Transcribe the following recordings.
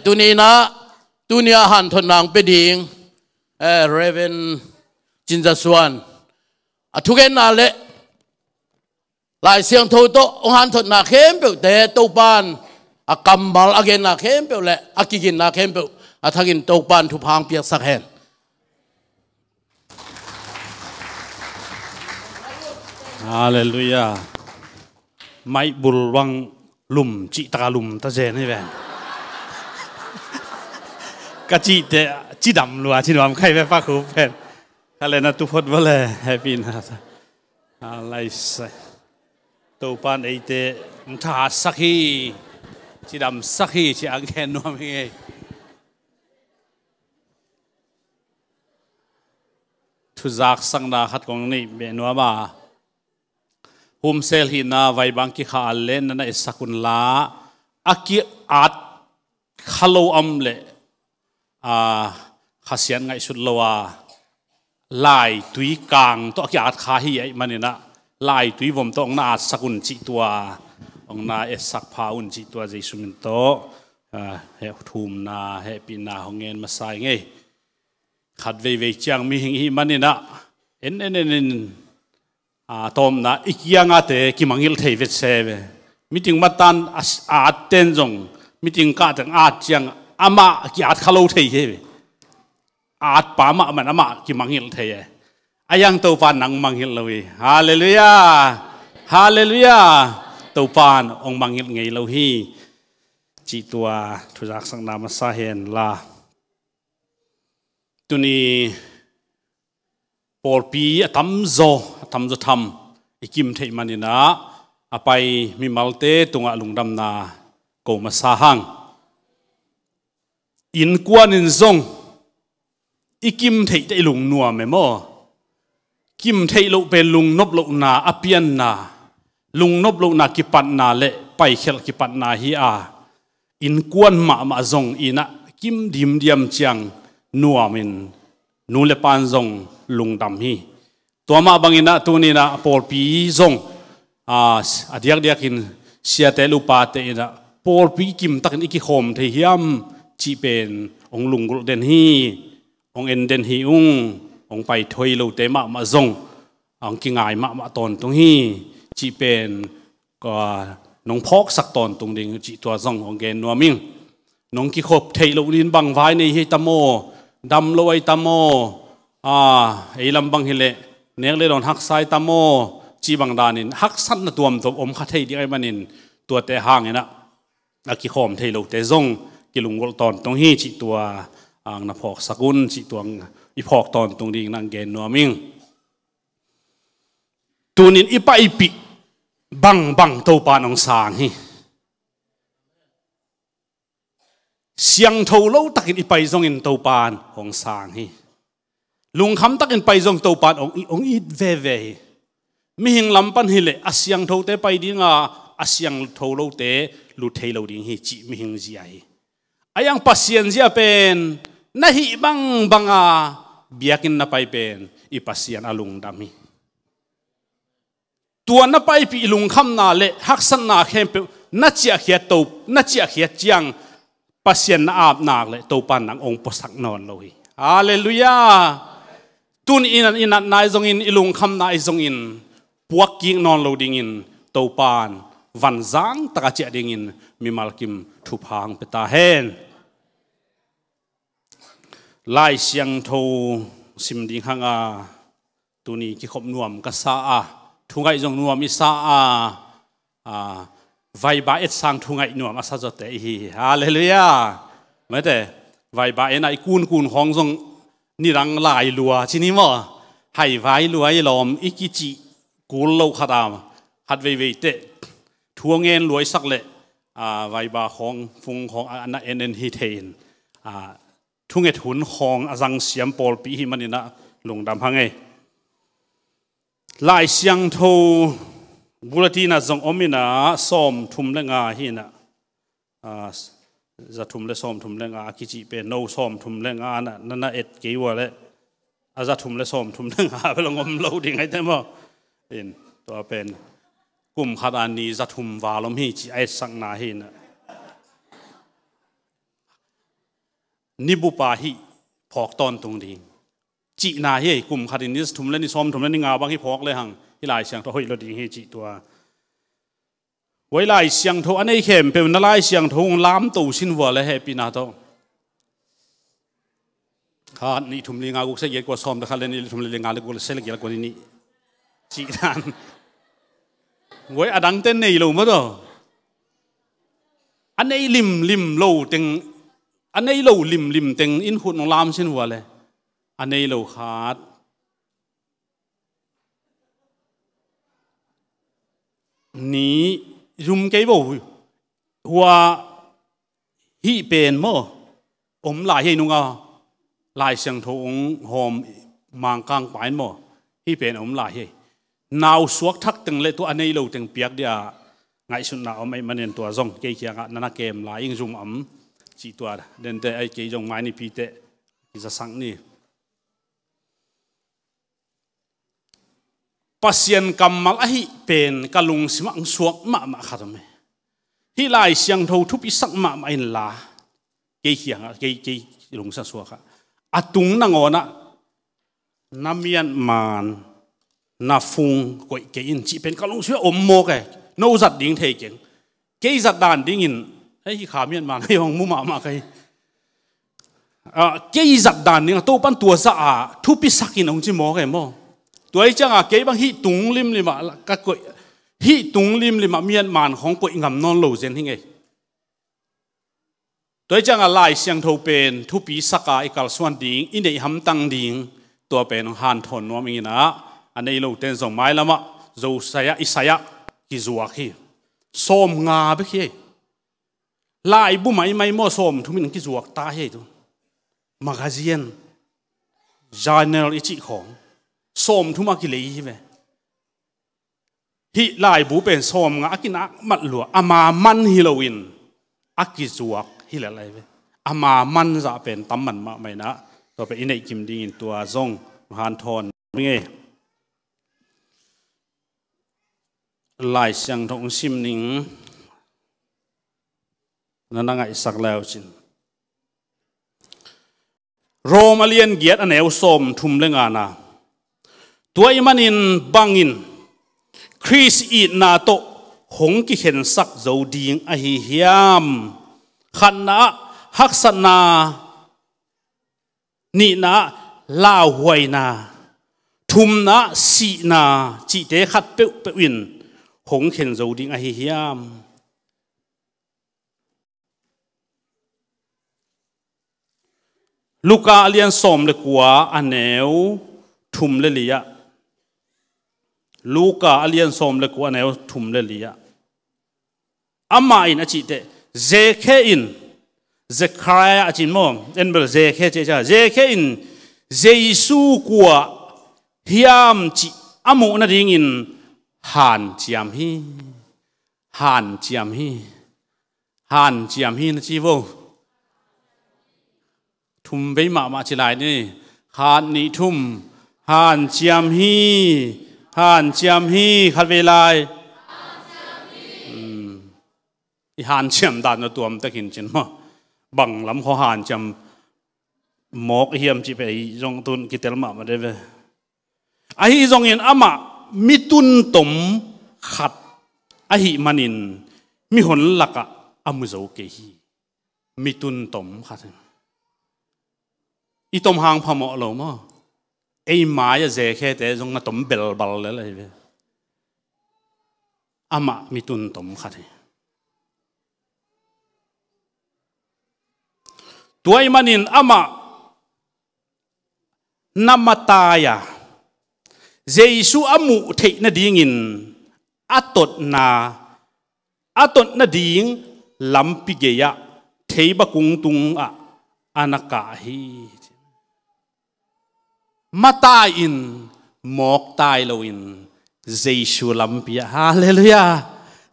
ตุนีนะตุนีอาหารทนนางไปดิ่งเรเวนจินจัสวนทุกเอ็นนาเละหลายเสียงทูโตองหันทนนาเข้มเปล่าแต่ตูปานกำบัลอเกนนาเข้มเปล่าแหละกิกินนาเข้มเปล่าทักินตูปานทุพางเปียกสักแห่งฮาเลลูยาไม่บุลวังลุมจิตาลุมตะเจนให้แบนกะจิเตจิดำลัวจินวามใครไปฟักหูแฟนอะไรนะทุกคนว่าเลยแฮปปี้นะอะไรสิตัวปานไอเตมท้าสักฮีจิดำสักฮีจิอังแคนนวมยังไงทุจักสังนาขัดกองนี่เบนัวมาโฮมเซลฮินาไวบังกิขาเลนนั่นไอสักุนลาอากิอาดขลาวอัมเลข้าเสียนไงสุดละว่าลายตุยกลางตัวอากิอาดขาฮีไอมันนี่นะลายตุยผมตัวองนาอาดสักุนจิตัวองนาเอสักพาอุนจิตัวเจสุมินโตเฮทุมนาเฮปีนาของเงินมาใส่ไงขัดเวจังมีหิงฮีมันนี่นะเอ็นตอมนะอีกอย่างอาเตกิมังฮิลเทวิเซเวมิติงมาตันอาเตนจงมิติงกาตังอาจังอามากิอาขลาวเทเวอาปามามันอามากิมังฮิลเทอายังตัวปานนังมังฮิลเลยฮาเลลูยาฮาเลลูยาตัวปานองมังฮิลไงเราฮีจิตัวทุจักสังนามาสาเฮนลาตุนีปอลปีทำโจทำอิกิมเทมันนี่นะอาไปมีมัลเตตุงะลุงดำนาโกมาสาหังอินกวนอินซงอิกิมเทได้ลุงนัวเมโมกิมเทลุเป็นลุงนบลุนาอเปียนนาลุงนบลุนากิปันนาเละไปเขลกิปันนาฮีอาอินกวนมาซงอินะกิมดิมเดียมจังนัวมินนูเลปานซงลุงดำฮีตัวมาบังอินะตัวนี้นะปอลปีซงเดียกินเสียเตลูปาเตนะปอลปีกิมตักอิกิโคมเทียมจีเป็นองลุงกุเดนฮีองเอ็นเดนฮีองไปถอยลูเตมาซงองกิงายมาตอนตรงฮีจีเป็นก็น้องพอกสักตอนตรงดิ่งจีตัวซงองเกนนัวมิงน้องกิโคบเทลูดินบังไว้ในฮีตโมดำลอยตโมไอ้ลำบังเฮเลเนื้อเลยโดนหักไซตโมจีบังดานินหักสั้นนะตัวมันอมขัดเทดีไอ้มันนินตัวแต่ห่างเนี่ยนะอากิขอมเทลูแต่ซงกิลุงกตอนตรงฮีจีตัวนับพอกสกุลจีตัวอีพอกตอนตรงดิ่งนางเกนนัวมิงตัวนินอีปะอีปิบังตัวปานองสางฮีเสียงโทเล่าตักอินไปซงอินตัวปานของสางฮีลุงคำตักอินไปซงตัวปานองอีดเวมีหิงลำปันฮิเลอาเสียงโทเตไปดิ้งอาเสียงโทเล่าเตลุเทเล่าดิ้งฮีจีมีหิงจีไออายังปัสเซียนเสียเป็นนาฮิบังเบียกินนาไปเป็นอีปัสเซียนอาลุงดามีตัวนาไปปีลุงคำนาเลฮักสันนาเข้มเปนัดเจียเขียตัวนัดเจียเขียจียงปัสเซียนอาบนาเลยตัวปันนังองค์ปสักนอนเลยฮาเลลูยาตุนอินัดนายทรงอินอิลุงคำนายทรงอินพวกกิ้งนอนเราดิ่งอินตัวปานวันจังตะกเจดิ่งอินมีมัลกิมทุพางเปตาเฮนไล่เสียงโทสิมดิ่งหังตุนีกิขบนวมกษาทุงไงจงนวมอิสาไวบาเอ็ดสังทุงไงนวมอาซาจเตฮีฮาเลลูยาไม่แต่ไวบาเอ็นไอกูนของจงนี่รังลายลัวชินิมอให้ไวลัวไอลอมอิกิจิกูลโลขดามฮัดเวเตทัวเงินรวยสักเละไวบาของฟุงของอันนั้นเอ็นฮีเทนทุงเอ็ดหุนของอาจังเสียมปอลปีมันนี่นะลงดำพังไงลายเสียงโทบุรตีน่ะจงอมินะซ้อมทุ่มเลงาฮีนะจะทุ่มเลซ้อมทุ่มเลงากิจิเป็นโนซ้อมทุ่มเลงาน่ะนั่นน่ะเอ็ดกี่วันเลยอาจะทุ่มเลซ้อมทุ่มเลงาไปลงอมเราดิ่งให้ได้มั้งเห็นตัวเป็นกลุ่มขัดอันนี้จะทุ่มวาลมฮีจีไอสังนาฮีนะ นิบุปาหิพอกตอนตรงดีจีนาเฮกลุ่มคารินิสทุ่มเล่นนิซอมทุ่มเล่นนิงาบางที่พอกเลยหังที่ลายเสียงโทหเราดีเฮจีตัวไว้ลายเสียงโทอันนี้เข้มเป็นนลายเสียงโทล้ำตู่สินวัวเลยเฮปีนาโตข้านี่ทุ่มลิงากุเสียกว่าซ้อมแต่ข้าเล่นนี่ทุ่มลิงาเลยกูเสียเกี่ยวกับนี่จีนานไว้อดังเต้นนี่รู้มั้ยตัวอันนี้ลิมโลตึงอันนี้โลลิมตึงอินขุดน้องลามสินวัวเลยอันนี้โลขาดนี้รุมเก็บบ่หัวฮีเป็นมั้งหลายให้นุ่งอ่ะลายเสียงทงหอมมังกางปานมั้งฮีเป็นหลายให้นาวสวกทักตึงเลยตัวอันนี้โลตึงเปียกเดียไงสุดหนาวไม่มันเห็นตัวซองเกี่ยงนั่นเกมลายยิงซุ่มจีตัวเดินแต่ไอ้เกี่ยงไม้นี่พีเตะกิจสังนี่ปัสยันกำมัลฮิเป็นกะลุงสมังสวกมาขัดมั้ยฮิลายเสียงทูทุบอิสักมาอินลาเกี่ยงเกี่ยลุงสักสวกอะตุงนังอนะน้ำเมียนมานนาฟุงก๋วยเกี่ยนจีเป็นกะลุงสวกโมกะโนจัดดิ้งเทเก่งเกี่ยจัดด่านดิ้งินไอ้ขาเมียนมานไอ้ห้องมุมาใครเกี่ยจัดด่านดิ้งตัวปั้นตัวสะอาทุบอิสักินองจิโมกะโมตัวไอ้จังเกี่ยบางฮิตุงลิมมาก็ก๋วยฮิตุงลิมมาเมียนมานของก๋วยงำนอนโลเซนที่ไงตัวไอ้จังลายเสียงโทเป็นทุบอิสักอีกาลส่วนดิ้งอินเดียหำตังดิ้งตัวเป็นฮันทอนนัวมิงนะอันนี้โลเต้นส่งไม้ละมะโจสยอิสยะกิจวักฮีส้มงาไปฮีลายบุไม่มั่วส้มทุกมินกิจวักตาฮีตัวมากาเซียนจาเนลอิจิของส้มทุมากิเลฮีเวฮิลายบุเป็นส้มงากินักมัดหลัวอามามันฮิโลวินอักกิจวักฮิละไรเวอามามันจะเป็นตั้มมันมาไม่นะตัวเป็นอินเนกิมดิ้งตัวซงฮันทอนเป็นไงลายเสียงทงซิมนิงนั่นไงสักแล้วจินโรมาเลียนเกียรติอันเอวสมทุ่มเลงานาตัวอิมันอินบังอินคริสอีนาโตหงกิเห็นสักโจดิงอหิเฮียมขันนะฮักษนานี่นะลาหวยนาทุมนะสีนาจิเตขัดเปวินหงเห็นโจดิงอหิเฮียมลูกาเลียนสมเลกัวอันเนวทุมเลลียลูกาเลียนสมเลกัวอันเนวทุมเลลียอามาอินอจิเตเจเคอินเจครายอจินมอมเอ็นเบลเจเคเจจ้าเจเคอินเจซูกัวฮิยามจิอามุนาดิงินฮันจิยามฮีฮันจิยามฮีฮันจิยามฮีนะจีโวทุ่มไปมาจิไลนี่ฮันนี่ทุ่มฮันจิยามฮีฮันจิยามฮีขัดเวลาอีฮันเชื่อมดานตัวมันตะกินจินมั้งบังลำเขาฮันจำหมอกเฮียมจีไปจงตุนกิเตลมาได้ไหมไอ้จงเห็นอามามิตุนตมขัดไอ้มันินมีหนหลักอะอามุโจเกฮีมิตุนตมขัดอีตมหางพมอลงมั้งไอ้หมายจะเจแค่แต่จงน่ะตมเบลบลเลยเลยอามามิตุนตมขัดตัวไอ้มันินอามานามาตายาเจสุอามุเทนดิ่งินอัตตนาดิ่งลำปิเกียเทบกุงตุงอะอนักาฮีมาตายอินหมอกตายโลอินเจสุลำปีฮาเลลูยา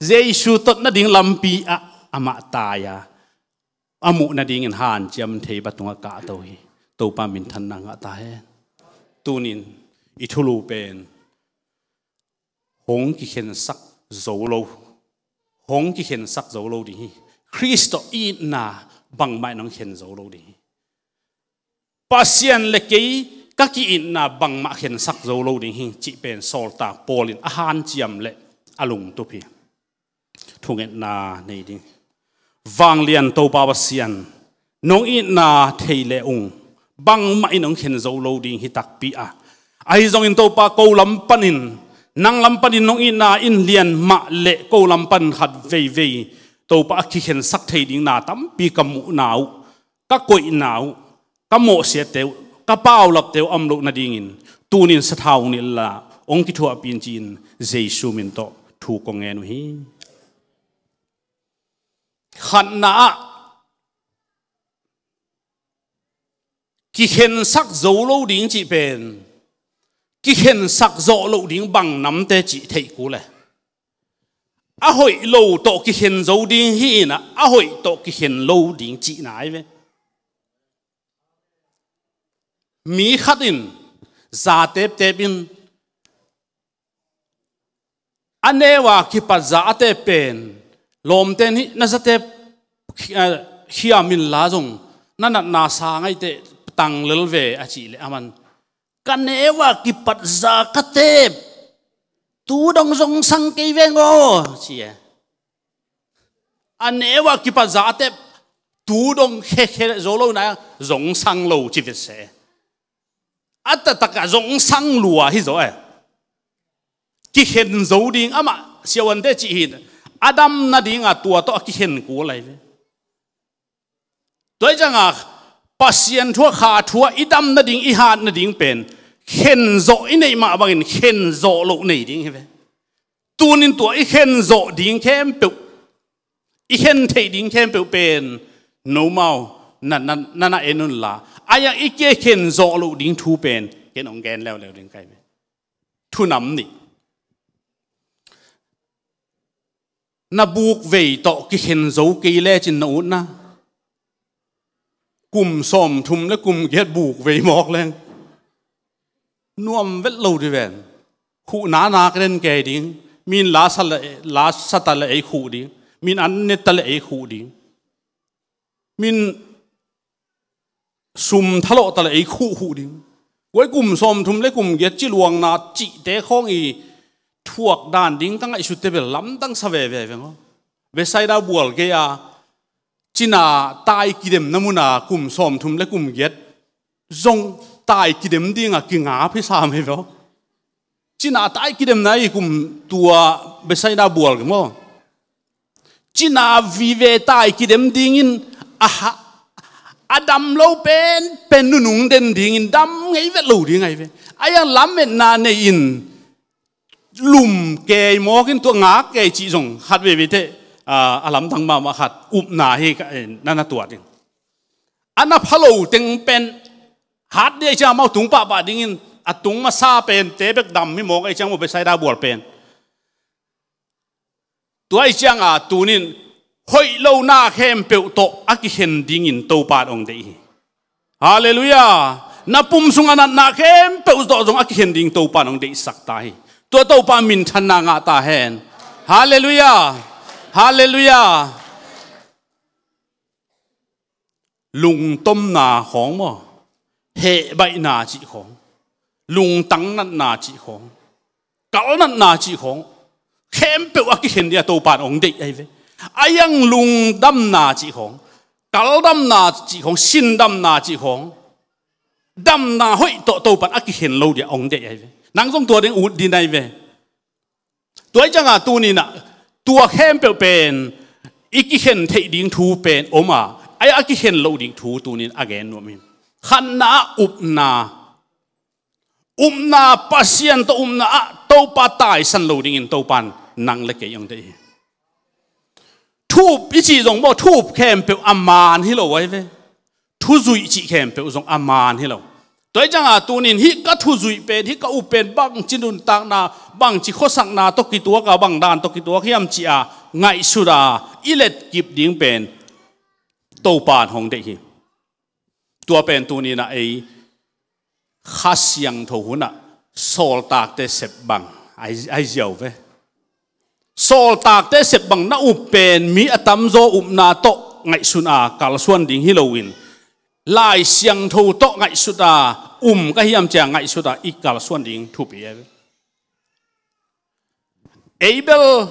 เจสุตนาดิ่งลำปีอะอามาตายาอามุนาดิ่งฮันจำเทบตุงอากาตัวฮีตัวปามินทันนังอาตายตูนินอิทุลูเป็นหงกิเห็นสักโจโลหงกิเห็นสักโจโลดีคริสต์อีนาบังไม่น้องเห็นโจโลดี pasien le kei các ki in na bang ma khen sak zo lo ding hing chi pen sol tak polin a han chiam le alung tu pi thungen na nei ding wang lian to pa pasian nong in na thei le ung bang ma in ong khen zo lo ding hi tak pi a ai zong in to pa ko lam panin nang lam panin nong in na in lian ma le ko lam pan khat vei vei to pa ki khen sak thei ding na tam pi kamu nau ka koi nau ka mo se teu ka pau lap teu am lo na ding in tunin sa thau ni la ong ki thua pin chin jesu min to thu ko nge nu hi khan na ki khen sak zo lo ding chi pen ki khen sak zo lo ding bang nam te chi thei ku le a hoi lo to ki khen zo ding hi na a hoi to ki khen lo ding chi nai ve mi khát in za tép tép in anewa ki pa za tép pen lom ten hi na za tép khiam min la zong na sa ngai te tang lel ve a chi le aman kanewa ki pat za ka tép tu dong zong sang ke ve ngo chi e anewa ki pa za tép tu dong khe khe zo lo na zong sang lo chi ve se ata taka zong sang lua hi zo ki hen zo ding ama siawan te chi hin adam na ding a tua to ki hen ku lai ve toi changa pasien thua kha thua idam na ding I han na ding pen hen zo I nei ma bangin hen zo lo nei ding ve tunin tua I hen zo ding kem pe I hen thei ding kem pe pen no mau na enun la aya ike khen zo lo ding thu pen ken ong gen leo ding kai me thu nam ni na buk vei to ki khen zo ke le chin na ut na kum som thum le kum get buk vei mok leng nuam vet lo di ven khu na ken ke ding min la sa le ai khu ding min an ne ta le ai khu ding min sum thalo ta le khu ding wai kum som thum le kum ge chi luang na chi te khong I thuak dan ding tang ai su te bel lam tang sa ve ngo ve sai da bual ge ya china tai ki dem namuna kum som thum le kum get zong tai ki dem ding a ki nga phi sa me vo china tai ki dem nai kum tua ve sai da bual ge mo china vi ve tai ki dem ding in aha adam lo pen nung den ding in dam ngai ve lo ding ngai ve aya lam men na ne in lum ke mo kin to nga ke chi jong khat ve te alam thang ma khat up na hi ka na tua ding ana phalo teng pen hat de cha mau tung pa ding in atung ma sa pen te bek dam mi mo ai chang mo be sai da bol pen tuai chang a tunin hoi lâu na khem peu to aki hen ding in to pat ong dei hallelujah na pum sunga na khem peu to jong aki hen ding to pat ong dei sak tai to pa min than na nga ta hen hallelujah hallelujah lung tom na khong mo he bai na chi khong lung tang na chi khong kal na chi khong khem peu aki hen dia to pat ong dei ai ve ayang lung dam na chi khong kal dam na chi khong sin dam na chi khong dam na hoi to pan aki hen lo dia ong de ai ve nang jong tua ding ut din ai ve toy changa tu ni na tua khem pe pen iki hen thei ding thu pen oma ai aki hen lo ding thu tu nin again no min khan na pasien to to pa tai san lo ding in to pan nang le ke yang deทูบอีจีจงบ่ทูบแคมเปียวอามานฮิโลไว้เว้ทูจุยจีแคมเปียวจงอามานฮิโลตัวจังอาตูนินฮิก็ทูจุยเป็นฮิก็อุเป็นบังจินุนตากนาบังจิโคสักนาตกิตัวกับบังดานตกิตัวขี้ยำจีอาไงสุดาอิเล็ดกิบดิ้งเป็นโตปานของเด็กตัวเป็นตูนินะไอข้าเสียงถูกน่ะโซลตากเตเสบบังไอเจียวเว้โซลตากเตเสบบังน่าอุเป็นมีอตัมโซอุนาโตไงสุนาการส่วนดิ้งฮิโลวิน lại xiang thâu to ngay suốt à cái hiểm chàng ngay suốt à ít cả xuân đình thu bì Abel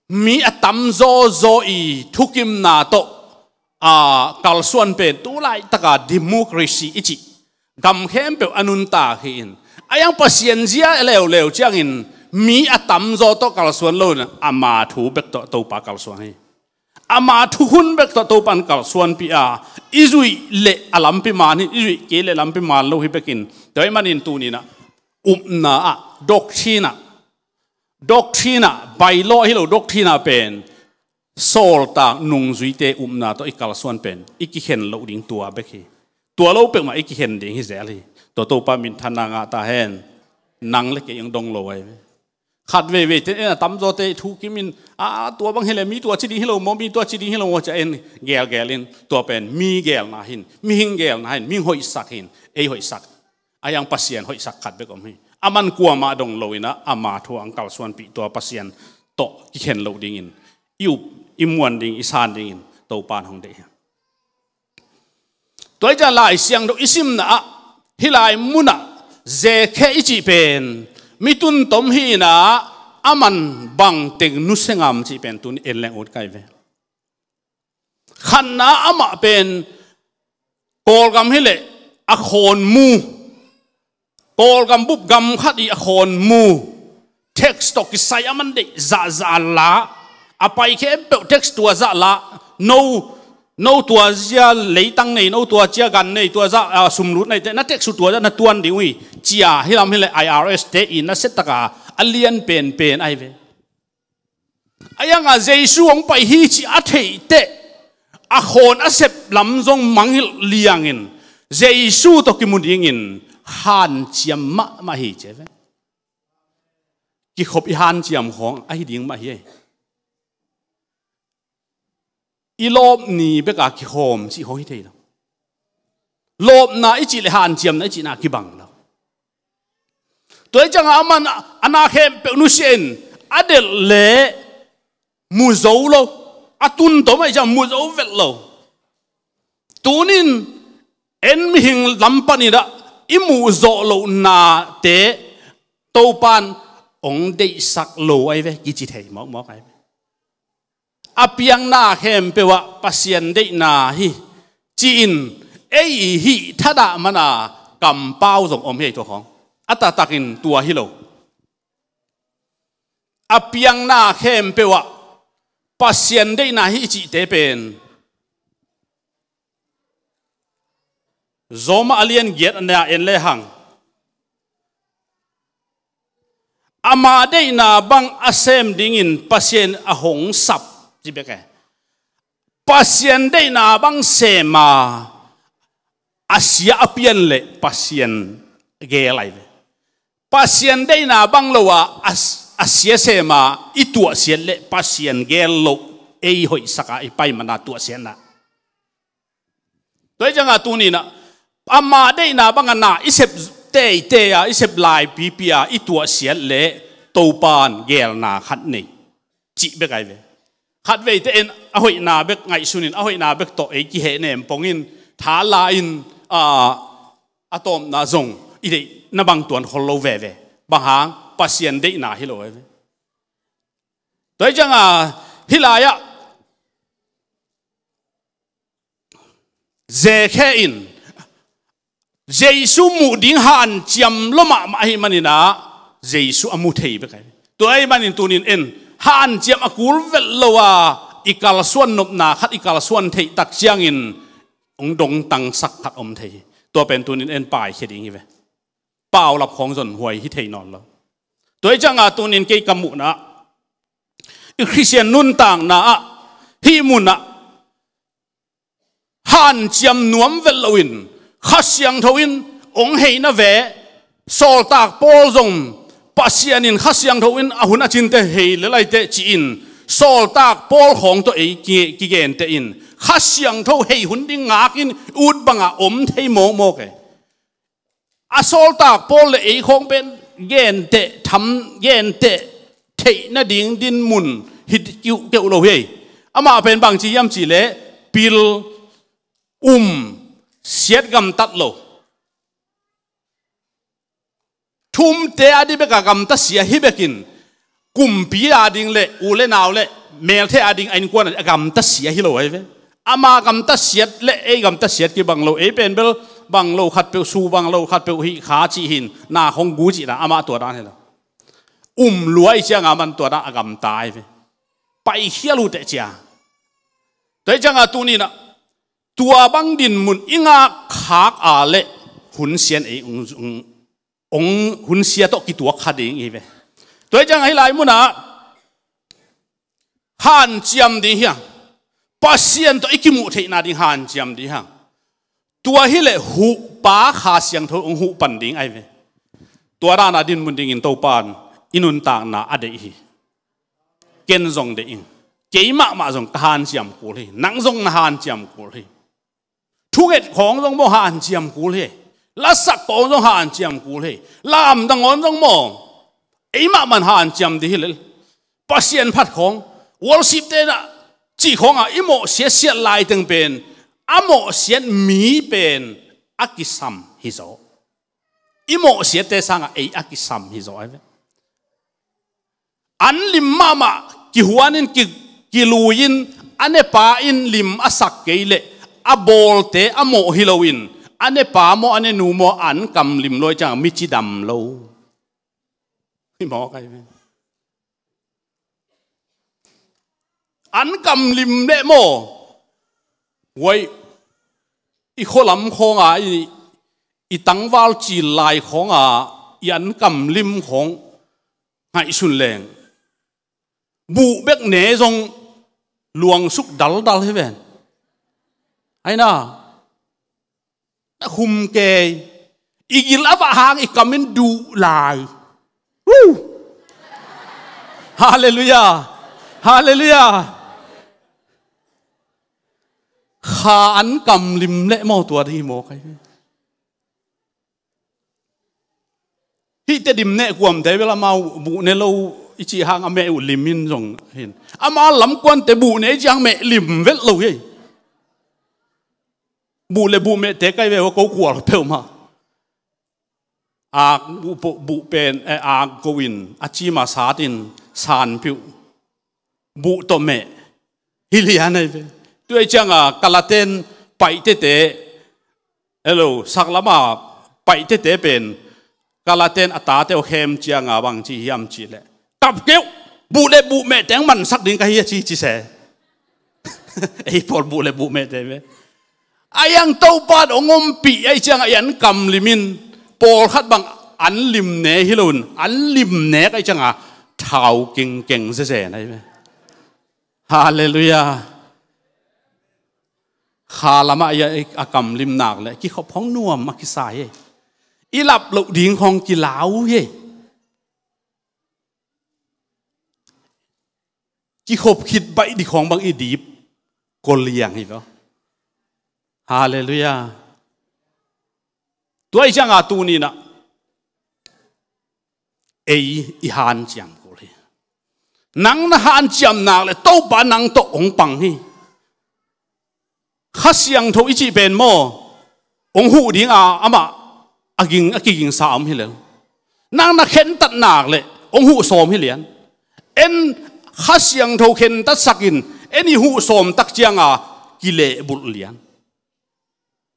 mi atam zo i thu kim na to kal xuân pen tu lại taka democracy ichi gam khem pe anun ta hin ayang pasien zia leo chang in mi atam zo to kal xuân lo na ama thu bek to pa kal xuân hi ama thu hun bek to pan kal xuân pi izui le alam pi man hi izui ke le lam pi man lo hi bekin doi manin tu ni na na doctrina by law hi lo doctrina pen sol ta nung zui te na to ikal xuân pen iki hen lo ding tua beki tua lo pe ma iki hen ding hi zeli to pa min thana nga ta hen nang le ke yang dong lo ai khát về thế là tắm gió thế thu kim min tua băng hele mi tua chỉ đi hello mi tua chỉ đi hello cho en gel lên tua pen mi gel na hin mi hing gel na hin mi hoi sak hin hoi sak ayang pasien hoi sak khat be kom hi aman kwa ma dong loina ama thu ang kal suan pi tua pasien to ki khen lo ding in imuan ding isan ding in to pan hong de toy ja lai siang do isim na hilai muna ze khe ichi pen mitun tom hi na aman bang teng nu sengam chi pen tun en leng ut kai ve khan na ama pen kol gam hi le a khon mu kol gam bup gam khat i a khon mu text to ki sai aman de za la apai ke pe text tua za la no tua zia leitang nei no tua chia gan nei tua za sumlut nei te na text tua za na tuan diwi chia hilam hile IRS te in na setaka alien pen ai ve ayanga jesu ong pai hi chi a thei te a khon a sep lam zong manghil liangin jesu to ki muding in han chiam ma hi che ve ki khop i han chiam khong ai ding ma hi ilop ni beka ki khom chi ho hi thei lo lop na ichi le han chiam na ichi na ki bang lo toy chang aman ana khem pe nu sen adel le mu zo lo atun to mai jam mu zo vet lo tunin en mi hing lampani da imu zo lo na te to pan ong de sak lo ai ve ki chi thei mo ai apiang na khem pe wa pasien de na hi chi in hi thada mana kam pau zong om hei to khong ata takin tua hi lo apiang na khem pe wa pasien de na hi chi te pen zoma alien get na en le hang ama de na bang asem ding in pasien a hong sap ji be ka pasien de na bang sema asia apian le pasien ge lai pasien de na bang lo wa asia sema itua sian le pasien ge lo hoi saka i pai mana tua sian na toy janga tu ni na ama de na bang na isep te isep lai pi itua sian le topan gel na khat nei chi be kai ve khat ve te en a hoi na bek ngai sunin a hoi na bek to ki he nem pongin tha la in atom na zong i de na bang tuan khol lo ve bang hang pasien de na hi lo ve toy changa hilaya ze khe in jesu mu ding han chiam loma ma hi manina jesu amu thei be kai toy manin tunin en han chiam akul vel lowa ikal suan nop na khat ikal suan thei tak chiang in ong dong tang sak khat om thei to pen tunin en pai kheding hi ve pau lap khong zon huai hi thei non lo toy changa tunin ke kamu na i christian nun tang na hi mun na han chiam nuam vel loin khasiang thoin ong hei na ve sol tak pol zong pasianin khasiang thoin ahun achin te hei le lai te chi in sol tak pol khong to ki gen te in khasiang tho hei hun ding ngakin ut banga om thei mo ke a sol tak pol le khong ben gen te tham gen te thei na ding din mun hit kiu lo hei ama pen bang chi yam chi le pil เสียดกำตัดโลทุ่มเตะดิเบกกำตัดเสียฮิเบกินกุมปีอาดิงเละอูเล่นาวเละเมลเทอาดิงไอ้นกวนกำตัดเสียฮิโลไอ้เว้อามากำตัดเสียดเละกำตัดเสียดกี่บังโลเป็นเบลบังโลขัดเปลสูบังโลขัดเปลหิขาจีหินหน้าของกูจีนะอามาตัวด้านนี่ละรวยเชียงอามันตัวด้านกำตายไปเขี้ยรูเตะเจียแต่จังอาตัวนี้นะตัวบังดินมุนอิงาขากอาเละหุ่นเสียนเองหุ่นเสียตกิตัวขัดเองอีเว้ตัวจังให้หลายมุนะหันเจียมดีเฮียปัสเซียนตัวอิกิมุเทนาดิหันเจียมดีเฮียตัวฮิเลหูป้าขาเสียงทงหูปันดิ่งไอเวตัวด้านดินมุนดิ่งอินโตปานอินุนต่างนาอเดฮีเกณฑ์ทรงเดอิงเกี่ยมาทรงหันเจียมกูเลยนังทรงหันเจียมกูเลยทุกเหตุของทรงโมหันเจียมกูเลยละสักปองทรงหันเจียมกูเลยลามดังอ่อนทรงโมไอ้มามันหันเจียมดีเลยปัสเซียนพัดของวอลสิบเดนะจีของอิโมเสียลายตึงเป็นอโมเสียมีเป็นอากิสัมฮิโซอิโมเสียเตสังอากิสัมฮิโซอันลิมมากิหัวนินกิลูยินอันเนปาอินลิมอาสักเกเลอโบลเตอโมฮิโลวินอันเนปาโมอันเนนูโมอันกำลิมลอยจังมิจิดัมโลพี่หมอใครไหมอันกำลิมเดโมไว้อีโคลำของอีตังวาลจีลายของยันกำลิมของไงสุนแรงบุเบกเนจงลวงสุกดัลให้เวนไอ้น่ะคุมเกยอีกิลอาบะหางอีกำมินดูลายฮาเลลูยาฮาเลลูยาขาอันกำลิมเละมอตัวที่โมใครที่จะดิมเนะกวมแต่เวลามาบุเนเราอิจิหางอเมอุลิมินจงเห็นอามาลำกวนแต่บุเนจังเมลิมเวลเราเฮ้บุเลบุเมเตะใกล้เวว่าเขาขวดเปลมาบุเป็นโกวินอาจิมาสาตินสานผิวบุตเมฮิลิอันเวด้วยจังกาลเตนไปเตะสักละมาไปเตะเป็นกาลเตนอัตตาเตวเข้มจังบางทียามจีเล่กับเกี้ยวบุเลบุเมแต่งมันสักดิ้งกันเฮียจีเสไอ้พอบุเลบุเมเตะไอ้ยังเต้าปาดองมปีไอ้จังไอ้ยันกำลิมินปอลขัดบางอันลิมเนฮิลุนอันลิมเนไอ้จังเท้าเก่งเสไอ้ไหมฮาเลลูยาขาละมาไอ้อากรรมลิมหนักเลยกี่เขาพ้องนัวมักกิสายอีหลับหลุดดิ่งของกิลาวเย่กี่ขบคิดใบดีของบางอีดีบกลเลียงอีกแล้วฮาเลลูยาตัวไอ้จังอาตูนี่นะอีฮานจังกูเลยนังนะฮานจำนักเลยโตปานังโตองปังนี่ข้าเสียงทุกอิจิเป็นโมองหูดิ้งอามาอากิงสามฮิเลนนางนักเข็นตัดหนักเลยองหูสมฮิเลียนเอ็นข้าเสียงทุกเข็นตัดสักินเอ็นหูสมตักเจียงกิเลบุลเลียน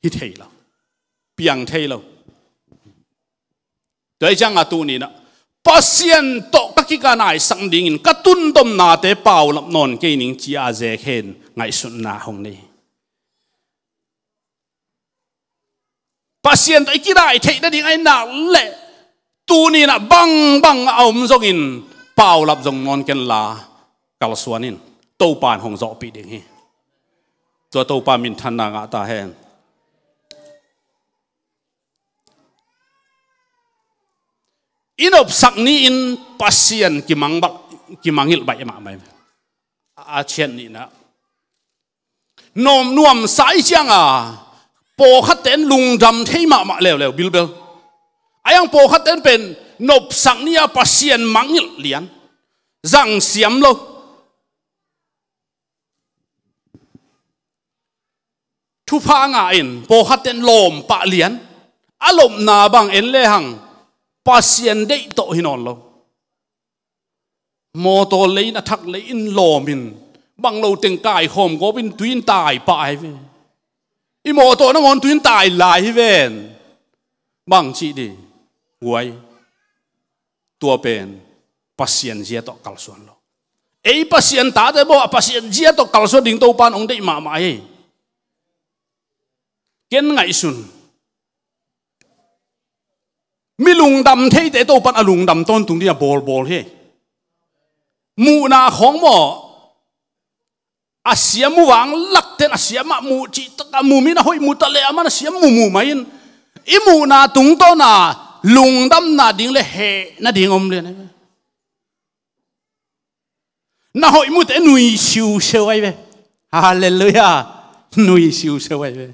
ฮิเทยเราเปียงเทยเราโดยจังตัวนี้นะปัสเซียนโตกักิกาไนสังดิ่งกระตุ้นดมนาเตเป่าลับนอนเกนิงจีอาเจเคนไงสุนนาหงนี้ปัสเซียนตัวอีกได้เทได้ยังไงหนักเละตัวนี้นะบังเอามจงินเป่าลับจงนอนกันลากาลสวนินโตปานหงจอปีดิ่งฮีตัวโตปานมินทันนางตาแหงอินอบสักนี้อินปัสเซียนกิมังหิลใบมาไหมอาเชียนนี่นะนวมสายจังโปขัดเต้นลุงดำเที่มาเร็วบิลไอ้ยังโปขัดเต้นเป็นนบสังเนียปัสเซียนมังหิลเลียนจังเสียมโลท thu pha ngã in po khát tên lồm bạ liền alom na bằng en lê hằng pasien đấy to hinon lo mô tô lấy na thắc lấy in lồm in bằng lâu tiếng cài khom có bên tuyên tài bại về im mô tô nó ngon tuyên tài lại về bằng chị đi quay tua bên pasien dia to kal suan lo ei pasien ta de bo pasien dia to kal suan ding to pan ong dei ma mai ken ngai sun mi lung dam thei te to pan alung dam ton tung dia bol he mu na khong mo asiam mu wang lak ten asiam ma mu chi ta mu mi na hoi mu ta le ama na siam mu mai i mu na tung to na lung dam na ding le he na ding om le na hội mu te nui siêu siêu ai về hallelujah nui siêu siêu ai về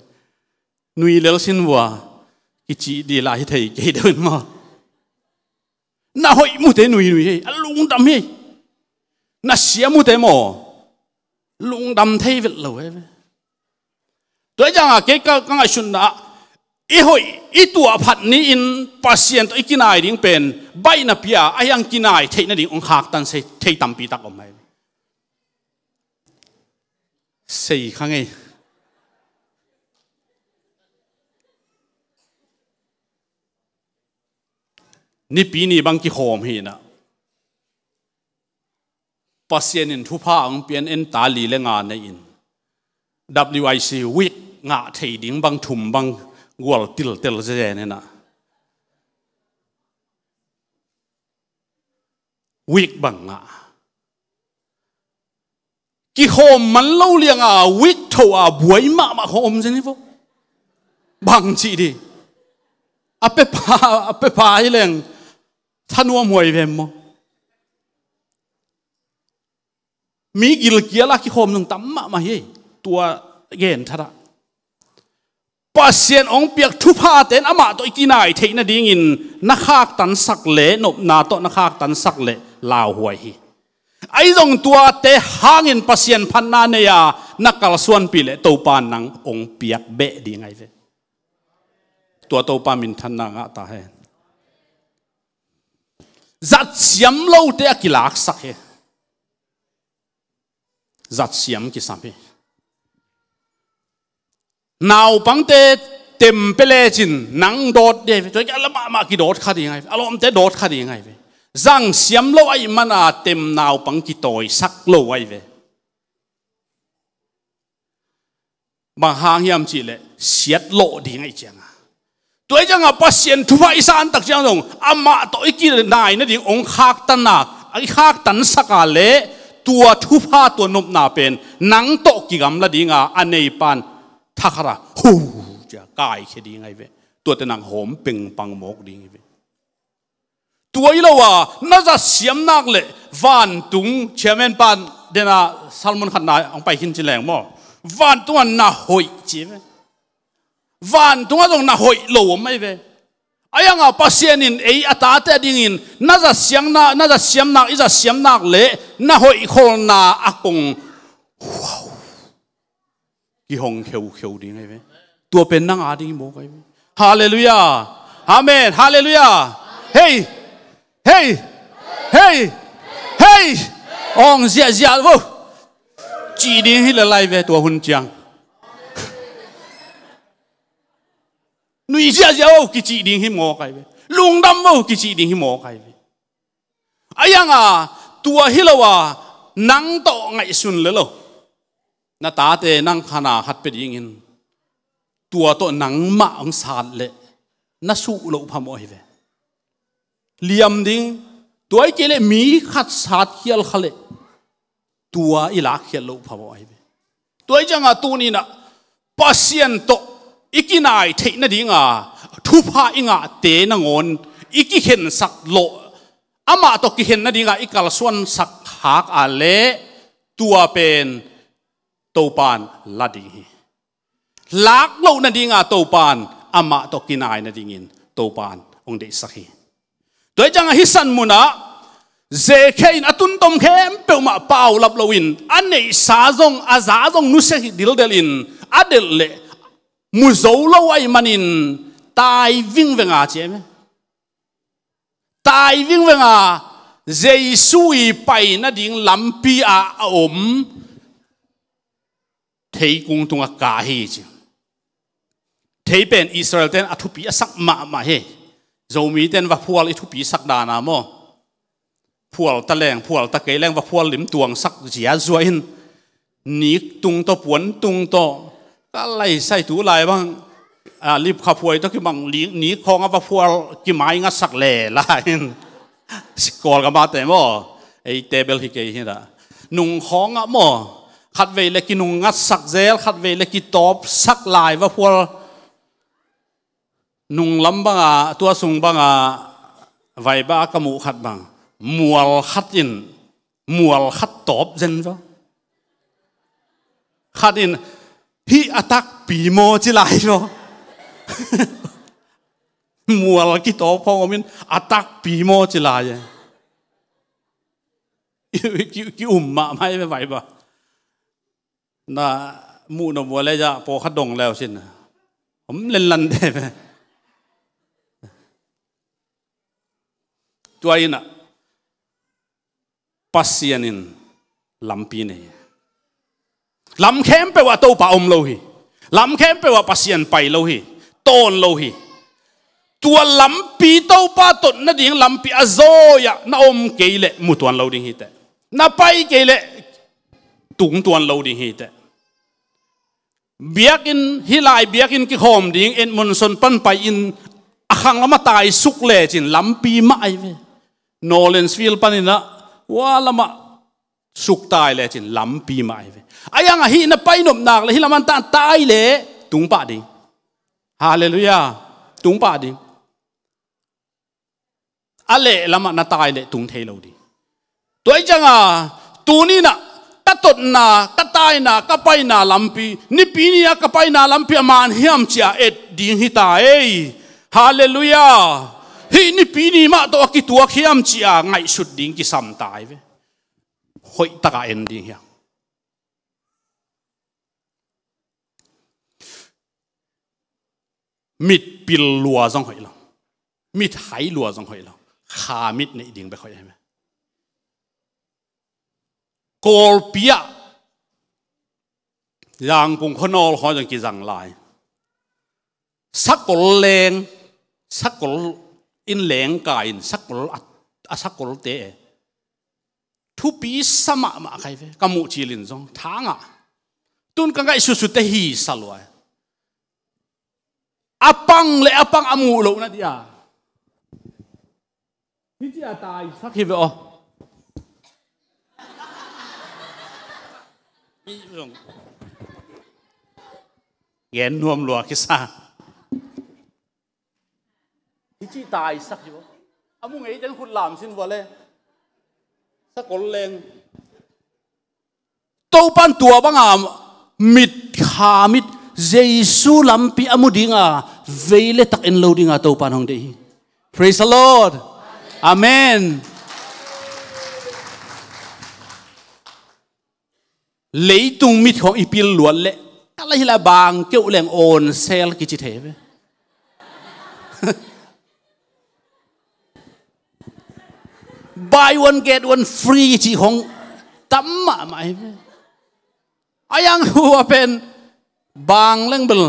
nui lel xin vua cái chị đi lại thầy cái đơn mà na hội mu te nui nui lung đam he na xia mu te mò lung đam thầy vật lâu ai về tôi rằng à cái ngày xuân đã i hội i tua phát ni in pasien tôi kinai ding pen bay na pia ayang kinai thầy na ding ông khạc tan se thầy tam pi tak om mai sei khang ei ni pi ni bang ki khom hi na pasien in thu pha ang pian en ta li le nga na in WIC week nga thei ding bang thum bang gwal til tel je ne na week bang nga ki khom man lâu liang à week thâu à buổi mà khom thế này vô bằng chị đi ape pa ấy liền thanh uam huay về mo mi gil kia là ki khom nung tắm mà hi tua gen thada pasien ong piak thu pha ten ama to ikinai theina ding in na khak tan sak le nop na to na khak tan sak le lao huay hi ai dòng tua te hangin pasien phan na ne ya nakal suan pi le to pan nang ong piak be di ngai ve tua to pa min than na nga ta he zat siam lo te akilak sak he zat siam ki sam he naw pang te tempele chin nang dot de to ka lama ma ki dot kha di ngai alom te dot kha di ngai ve rằng xiêm lâu ai mà na tem nào bằng cái tội sắc lâu ai về bằng hàng hiểm chỉ lệ xiết lộ đi ngay chẳng à tôi chẳng à bắt xiên thu phải san đặc chẳng rồi ama tội kia này nó đi ông khác tan à ai khác tan sắc à lệ tua thu pha tua nộp na pen nắng tội kỳ gam là đi ngà anh ấy pan thakara hu chả cài cái đi ngay về tua tên nàng hóm ping bằng mốc đi ngay về tuổi lâu à nó ra xiêm nạc lệ van tung chairman pan dena Salmon khăn nai ông bay hin chỉ leng mo van tung anh na hội chỉ về van tung anh na hội lâu mấy về ai ang à pasien in ấy ata te ding in nó ra xiêm nạc lệ na hội khol na akong wow cái hong khêu đi ngay về tua pen nang adi mo cái hallelujah amen hallelujah hey hey hey hey ông zia vô chỉ đi hi là lại về tua hun chang nuôi zia vô cái chỉ đi hi mò cái về lung đâm vô cái chỉ đi hi mò cái về ai yang à tua hi lo à nang to ngai sun le lo na ta te nang khana hat pe ding in tua to nang ma ông sat le na su lo pham oi ve liam ding tuổi kia lệ mi khát sát khial khale tua ilak khial lo phao ai tuổi chẳng à tu ni na pasien to ikinai thei na ding à thu pha inga te na ngon iki hen sak lo ama to ki hen na ding à ikal suan sak hak a le tua pen to pan la ding hi lak lo na ding à to pan ama to kinai na ding in to pan ong de sakhi tôi chẳng hi san muna dễ khen atun tom khem pel ma pau lap lowin anh này sa zong aza zong nu se dil del in adel le mu dấu lâu ai manin tai vinh về ngà chị em tai vinh về ngà Giêsu i bay na ding lampi a thấy cung tung cả hi chứ thấy bên Israel tên athupi sắc mà he dầu mi tên và phual athupi sắc đà na mo phual ta leng phual ta cây leng và phual lim tuang sắc zia zuain ní tung to puan tung to cả lại sai tú lại bang lip khap huai to ki mang ní khong và phual ki mai nga sắc lệ lại score cái bát em mo ai table hi cái đó nung khong á mo khát về là cái nung ngắt sắc gel khát về là cái top sắc lại và phual nung lắm bang tua sung bang vài ba cái mũ khát bang mual khát top dân đó khát in hi attack pi mo chỉ lại rồi mual cái top phong mình attack pi mo chỉ lại cái mà mai vậy ba na mu nó mua lấy ra po khát đồng leo xinผมเล่นลันได้ไหมตัวนี้นะปัสยานินลำปีนี่ลำเข้มไปว่าตัวป่าโลหิลำเข้มไปว่าปัสยันไปโลหิต้นโลหิตัวลำปีตัวป่าต้นนั่นเองลำปีอโซยะน่าเกยเละมุตัวนโลดิ่งหิตะน่าไปเกยเละตุงตัวนโลดิ่งหิตะเบียกินฮิลายเบียกินกิโฮมดิ่งเอ็นมุนสนปันไปอินขังละมาตายสุกเละจินลำปีมาไอเวโนเลนสฟิลปันนี่นะว่าละมาสุกตายเลยจินลำปีมาไอเวอายังฮินะไปหนุ่มหนักเลยฮิละมันตายเลยตุงป่าดิ่งฮาเลลูยาตุงป่าดิ่งอะไรละมันตายเลยตุงเทโลดิ่งตัวไอ้จังตัวนี้นะก็ตดนาก็ตายนาก็ไปนาลำปีนี่ปีนี้ก็ไปนาลำปีมันเฮียมเชียเอ็ดดิ่งฮิตาเอฮาเลลูยาฮีนี่ปีนี้มาตัวกี่ตัวเฮียมเชียไงสุดดิ่งกี่ซ้ำตายเว้ยหอยตะกะเอ็นดิ่งเฮียมิดปิลลัวจังหอยเรามิดหายลัวจังหอยเราขามิดในดิ่งไปหอยไหมกอลปียอย่างกุงขนอลหอยจังกี่จังลายสักกอลแรงสักกอลอินแรงกายสักกอลสักกอลเตะทุปีสมะมาใครเว้กมุจีลินจงทางตุนกังไงสุดๆแต่ฮีสลวยอปังเลยอปังอมูโลนะดิอาที่จะตายสักทีเว้อเย็นนวมหลวงกิซ่าที่จะตายสักทีเว้ออามุงไงจังคุณหลามสินวัวเลยสักคนเลงตัวปันตัวบังมิดขามิดเยซูลำปีอามุดิงเวเลตักเอ็นโลดิงตัวปันของเดี Praise the Lord Amen เลยตุงมิดของอีพิลล้วนเละอะไรละบางเกี่ยวแรงโอนเซลกิจิเทเวbuy one get one free จีของตั้มมาไหมอายังหัวเป็นบางเรื่องเบล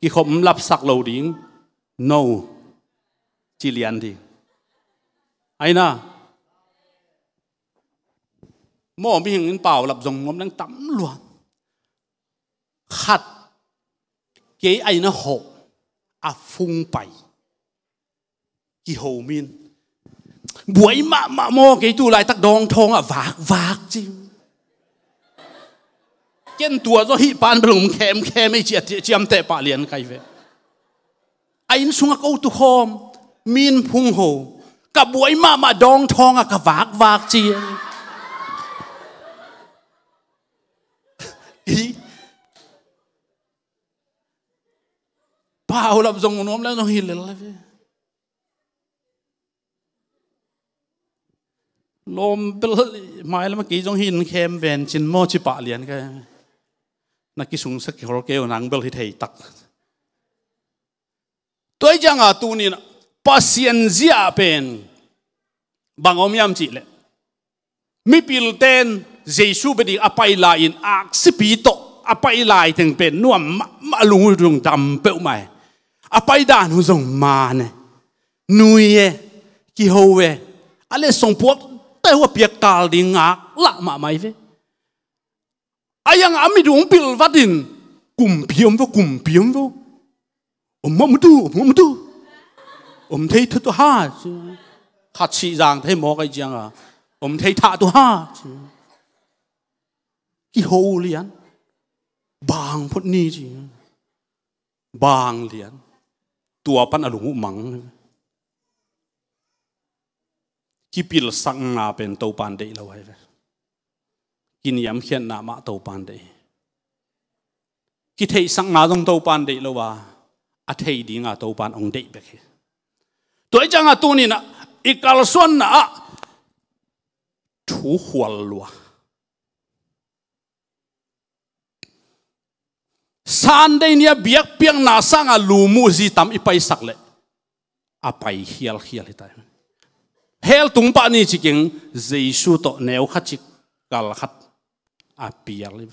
กี่ขมรับสักเหล่าดิ้ง no จีเลียนดีไอ้น่ะหม้อมีหิงเปล่าหลับจงงมนั่งตั้มหลวงขัดเกยไอ้น่ะหกฟุ้งไปกี่โหมินบวยมาโมกี่ตัวลายตักดองทองวากจริงเก้นตัวก็ฮิปานปลุงแคมไม่เจียมแต่ปะเลียนใครเวไอ้สุงกเอาตุคอมมีนพุงโหกับบวยมาดองทองกับวากจริงเปล่าหลับทรงน้มแล้วต้องหินเลยละเวลมเป็นไม้แล้วเมื่อกี้จงหินแคมแวนจินโมชิปะเลียนกันนักกิสุงสักเขาเกลนังเบลที่ไทยตัก tôi chẳng à tu ni pasienzia pen bang om yam chi le mi pil ten Jesu be di apai la in aksipito apai lai teng pen nuam ma lungu rung tam pe mai apai dan hu zong ma ne nui e ki ho we ale song puak te wa piak kal ding ngak la ma mai ve ayang ami dung pil vadin kumpiam vo om tu om thấy thứ ha khát chỉ rằng thấy mò cái giang à om thấy thà tu ha cái hồ liền bang phật ni chứ bang liền tua pan alung măng cái pil sang na pen tàu pan đấy lâu hay vậy kinh nghiệm hiện na mã tàu pan đấy cái thấy sang na trong tàu pan đấy lâu à thấy đi ngà tàu pan ông đấy vậy tôi chẳng à tu ni na ikal xuân na thu hual lua san đây nia biak piang na sang à lumu gì tam ipai sak le apai hial hial hitai hel tung pa ni chiking Jesu to neo khat chik kal khat apial le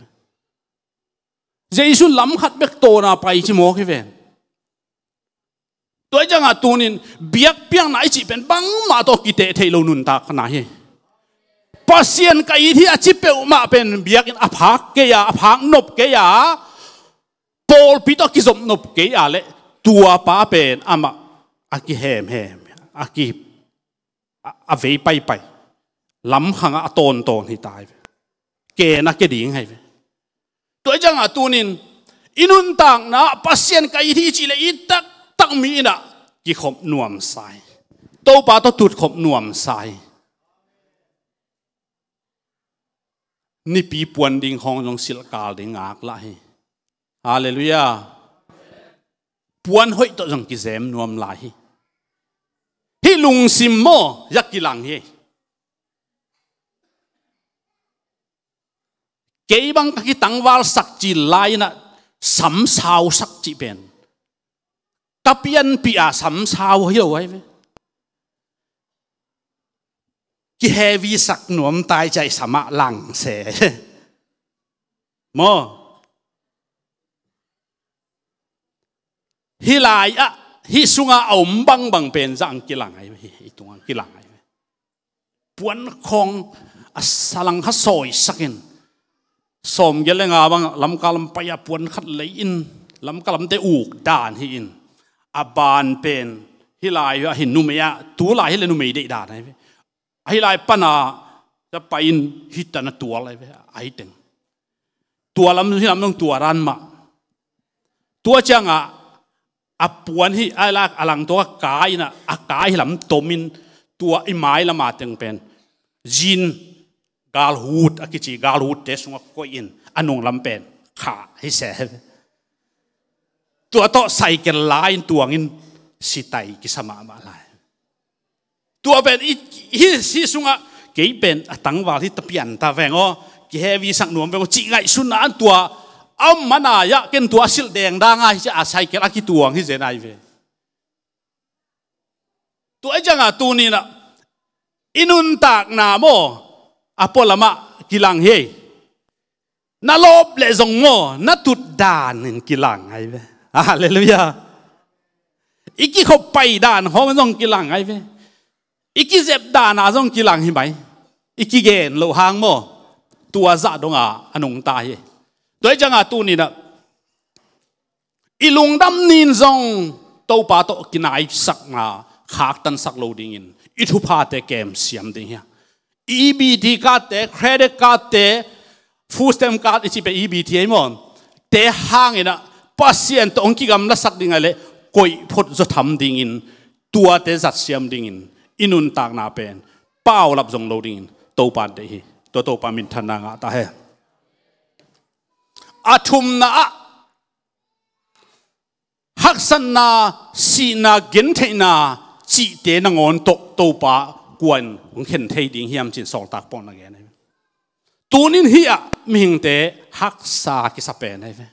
Jesu lam khat bek to na pai chi mo ki ven tôi chẳng à tu nín biak piang nãy chỉ bên băng mà tôi kite thấy lâu nun ta khana hi pasien cái thì chỉ bêu mà bên biak in aphak cái ya aphak nộp cái ya Paul pito ki zom nộp cái ya lệ tua pa bên ama aki hem aki avei pai lắm khang a ton hi tai ke na cái ding hay tôi chẳng à tu nín inun tang na pasien cái thì chỉ là ít tắc mi na ki khom nuam sai to pa to tut khom nuam sai ni pi puan ding hong jong sil kal ding ak la hi hallelujah puan hoi to jong ki zem nuam la hi lung sim mo yak ki lang hi ke bang ka ki tangwal sak chi lai na sam sao sak chi pen kapian pia sam sao hiểu hay vậy cái heavy sắc nuông tai chạy sama lăng xe mo hi lại hi sunga ổng băng pen dạng cái lăng ấy hi tung cái lăng ấy buồn khong salang khát soi sakin som cái lenga bang lam kalam paya buồn khát lấy in lam kalam te uk đàn hi in aban pen hilai hi numea tu lai hele numei de da nai hilai pana ta pain hitana tu lai ai teng tu lam hi lam nong tu ran ma tu changa apuan hi ala alang to kai na akai lam tomin tu i mai lama teng pen jin gal hut akichi gal hut te sunga ko in anong lam pen kha hi se tua to sai ke lain tuangin sitai ki sama ma lai tua ben hi sunga ke ben atang wa hi tapian ta vengo ki heavy sak nuam vengo chi ngai sun an tua am mana ya ken tua sil deng da nga hi a sai ke la ki tuang hi zenai ve tu ajanga tu ni na inun tak na mo apolama kilang he na lop le zong mo na tut dan kilang ai ve hallelujah iki khop pai dan hom jong kilang ai ve iki zep dan a jong kilang hi mai iki gen lo hang mo tua za donga anong ta hi doi changa tu ni na ilung dam nin jong to pa to kinai sak nga khak tan sak lo ding in I thu pa te kem siam ding ya EBT card te credit card te food stamp card ichi pe EBT ai mon te hang ina pasien to ong ki gam la sak ding ale koi phot zo tham ding in tua te zat siam ding in inun tak na pen pau lap jong lo ding in to pa de hi to pa min thana nga ta he athum na haksan na si na gen the na chi te na ngon to pa kwan ong khen thei ding hiam chin sol tak pon na ge nei tunin hi a ming te haksa ki sa pe nei ve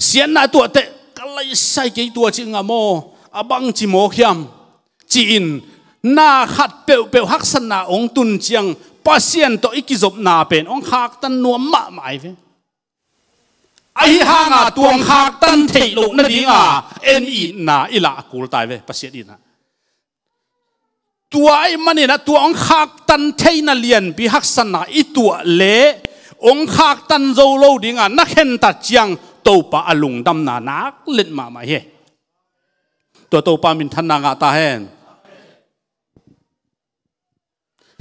sian na tu te ก็เลยใส่กี่ตัวจิงอะโมอบังจิโมขยมจีนนาขัดเปลวฮักษณะองตุนเจียงปัสเซียนตัวอีกิจบนาเป็นองขากตันนัวมะหมายเวไอ้ห่างาตัวขากตันเทลุนั่นดีงาเอ็นอีนาอิละกูตายเวปัสเซียนอีนะตัวไอ้มันนี่นะตัวองขากตันเทนเลียนปีฮักษณะอีตัวเละองขากตันโจโลดีงานักเห็นตัดเจียงตัวปะอลุงดำนานักเล่นมาไม่เฮตัวปะมินทันนางาตาเฮน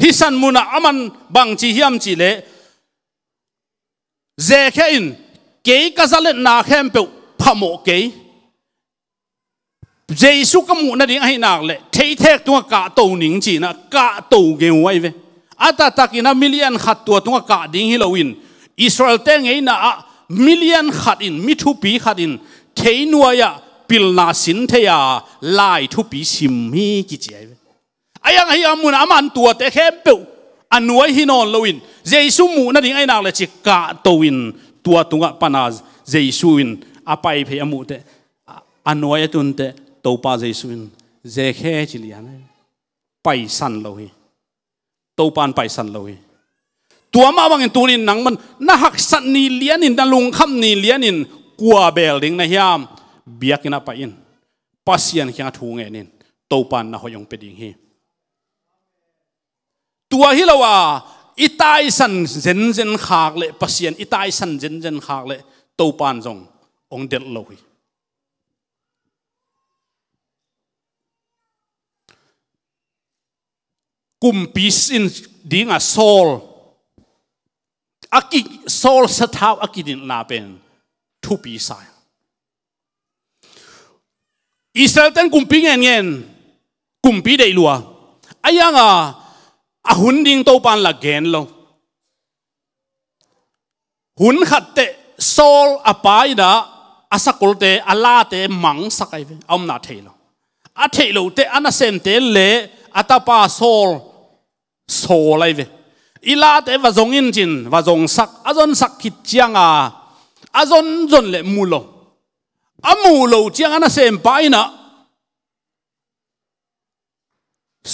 ฮิสันมุนะอามันบังจีฮิมจีเล่เจแค่อินเกย์ก็จะเล่นนาเข้มเปล่าพะโมเกย์เจสุกมุนั่นเองให้นักเล่เทเทกตัวกะตัวหนิงจีนะกะตัวเกย์ไว้เวอาตาตะกินะมิลเลียนขัดตัวกะดิ้งฮิโลวินอิสราเอลเต็งไงนะมิลเลียนขัดอินมิทุปีขัดอินเทนัวยาปิลนาสินเทียลายทุปีสิมฮีกิเจเวไอ้ยังไอ้อามุนอามันตัวแต่แค่เปล่าอันนวยฮินอนลวินเจสุมุนั่นเองไอ้นักเล่จิกะตัววินตัวปนาเจสุวินอาไปเพยมุเตอันนวยตุนเตตัวปาเจสุวินเจแค่จิเลียนไปสันลวิตัวปานไปสันลวิตัวมาบางตัวนี้นังมันน่าหักสันนีเลียนินน่าลุงคำนีเลียนินกัวเบลดิงนะฮยามเบียกินไปอินปัสยันขี้ทุ่งเงินินตัวปานน่าหอยงเป็ดดิงฮีตัวฮิลาวาอิตาอิสันเจนขากเลยปัสยันอิตาอิสันเจนขากเลยตัวปานจงองเด็ดลอยกุมปีสินดิงาโซลอากิโซลสถาวอากิดินนาเป็นทุปีสายอิสราเอลกุมปีเงี้ยกุมปีได้ลัวอายังอาหุ่นดิ่งโตปันละเกนลงหุ่นขัดเตะโซลอปายนะอาสักลเตอลาเตมังสักไอเวอมนาเทลอาเทลเตอนาเซนเตเลอาตาปาโซลโซไลเวอีลาเตว่าจงอินจินว่าจงสักอาจนสักขิดเจียงอาจนเลมูโลอามูโลเจียงอันนั้นเซมไปนะ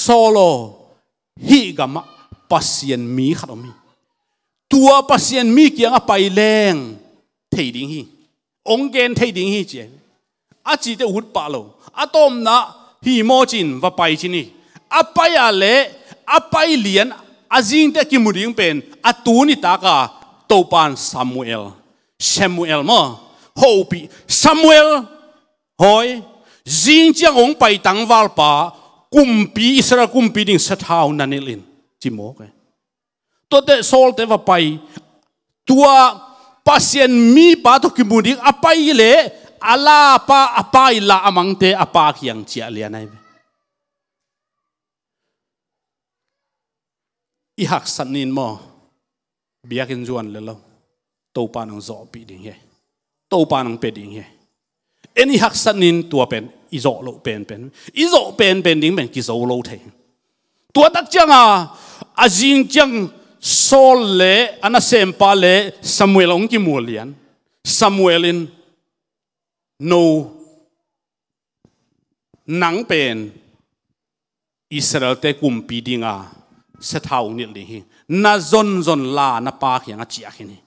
โซโลฮีกามะปัสยันมีขัดมีตัวปัสยันมีเกียงไปแรงเทดิงฮีองเกนเทดิงฮีเจอาจีเตอุดปาโลอาตอมนะฮีโมจินว่าไปจินี่อาไปอะไรอาไปเลียนอาจิงเตกิมุดิงเป็นอาตูนิตากาโตปานซามูเอลมั้งโฮปีซามูเอลหอยจิงจังองไปตังวาลปากุมปีอิสรากุมปีดิ่งสะท้าวนันเอลินจิโมกตัวเตโซลเตว่าไปตัวปัสยันมีปาตุกิมุดิงอาไปเล่อาลาปาอาไปละอามังเตอาปาเขียงเจียเลียนไออีหักสันนินมอเบียกินจวนเลยเราตัวปานังจอปีดิ่งเฮตัวปานังเป็ดดิ่งเฮเอ็นอีหักสันนินตัวเป็นอีจอโลเป็นอีจอเป็นดิ่งเป็นกิโซโลเทตัวตักจังอาจิงจังโซลเล่อันนั้นเซมปาเล่ซามูเอลองกิมัวเลียนซามูเอลินโนหนังเป็นอิสราเอลเตกุมปีดิ่งเสถาวนิลิหิน่าจนลาน่าปากอย่างเจียกินี่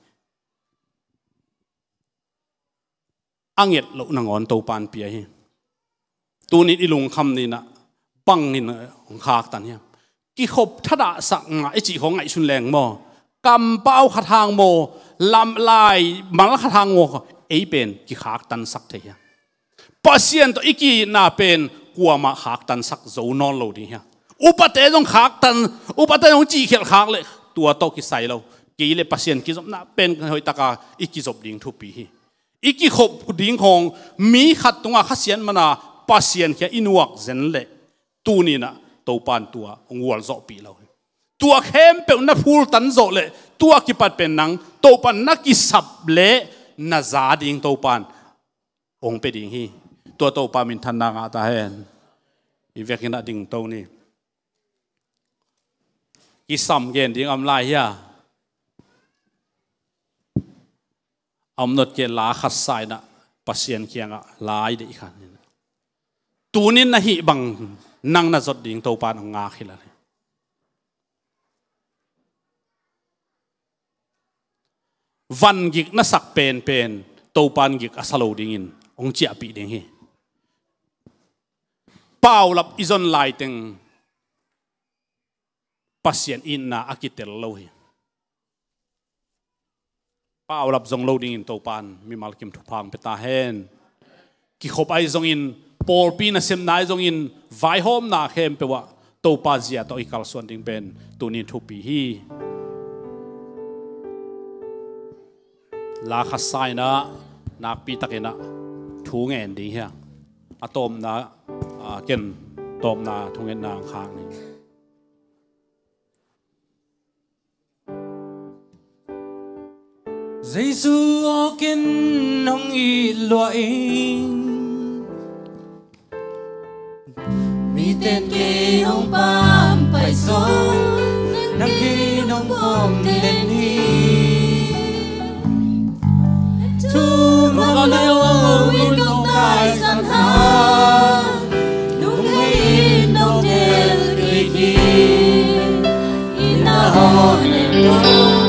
อังเอ็ดเราหนังอ่อนตัวปานเปียหิตัวนี้อีลุงคำนี่นะปังนี่นะของขากตันเนี่ยกี่ขบทัดะสังไอจีของไอชุนแรงโมกำเป้าขทางโมลำลายมังขทางโมไอเป็นกี่ขากตันสักเทียปัสยันตัวอีกีน่าเป็นกลัวมาขากตันสักโจนอนโลดีเฮียอุปเตยต้องขากตันอุปเตยต้องจีเขียนขากเลยตัวโตกิใส่เรากี่เลยปัสยันกี่จบน่าเป็นหอยตากาอีกี่จบดิ่งทุบปีอีกี่ขบดิ่งของมีขัดตรงขัดเสียนมานาปัสยันแค่อินวักเซนเล่ตัวนี้นะตัวปานตัวงวลจบปีเราตัวเข้มเป็นนักพูดตันโจเลยตัวกิปัดเป็นนังตัวปานนักกิสับเละน่าจาดิ่งตัวปานองเป็ดดิ่งฮีตัวปานมินทันนางาตาเฮนอีเวกินาดิ่งตัวนี้กิสัมเกนดิ่งอำลายเฮียอำนดเกลาขัดสายนะป pasien kianga lai de khan tunin na hi bang nang na zot ding to pan nga khila van gik na sak pen to pan gik asalo ding in ong chia pi ding hi pau lap izon lai teng pasien in na akitel lo hi pau lap zong lo ding in to pan mi mal kim thu phang peta hen ki khop ai zong in por pi na sem nai zong in vai hom na khem pe wa to pa zia to ikal suan ding pen tunin thu pi hi la khasai na nak pi takena thu ngen ding hi atom na ken tom na thu ngen na khang ni Giêsu ken hong i loại mi tên kê hong pam phải song nang kê nong bom tên hi thu ma leo in nong tai san ha nung hei nong del kê kê in na hon en do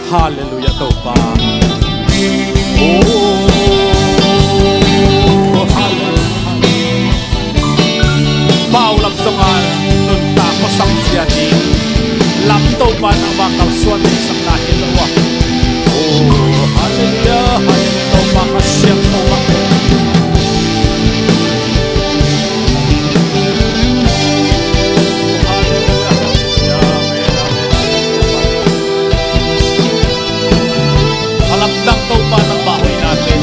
Hallelujah to pa. Bao lam songal nun ta ko sang sia ni lam to pa na ba kal suan ni sang na hilawa. Hallelujah, hallelujah to pa ka siang to pa. Alam to pa ng bahay natin.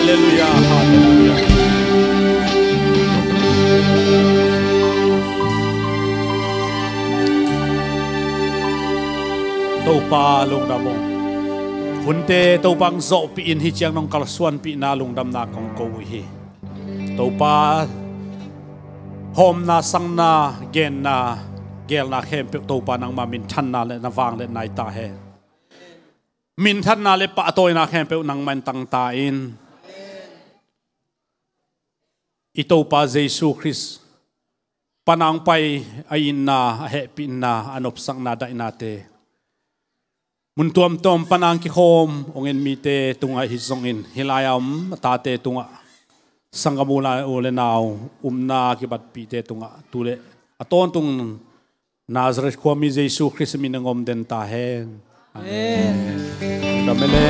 Hallelujah, hallelujah. Tau pa lung damo. Hunte tau pang zo pi in hi chiang nong kalsuan pi na lung dam na kong ko hi. Tau pa hom na sang na gen na gel na khem pe tau pa nang ma min than na le na wang le nai ta he. Min than na le pa toy na khem pe nang man tang ta in. Ito pa Jesus Christ panang pai ayin na happy na anop sang nada inate muntuam tom panang ki hom ongen mite tunga hisongin hilayam tate tunga sangamula ulenaw umna kibat pite tunga tule aton tung Nazareth kwami Jesus Christ minangom den tahen amen damele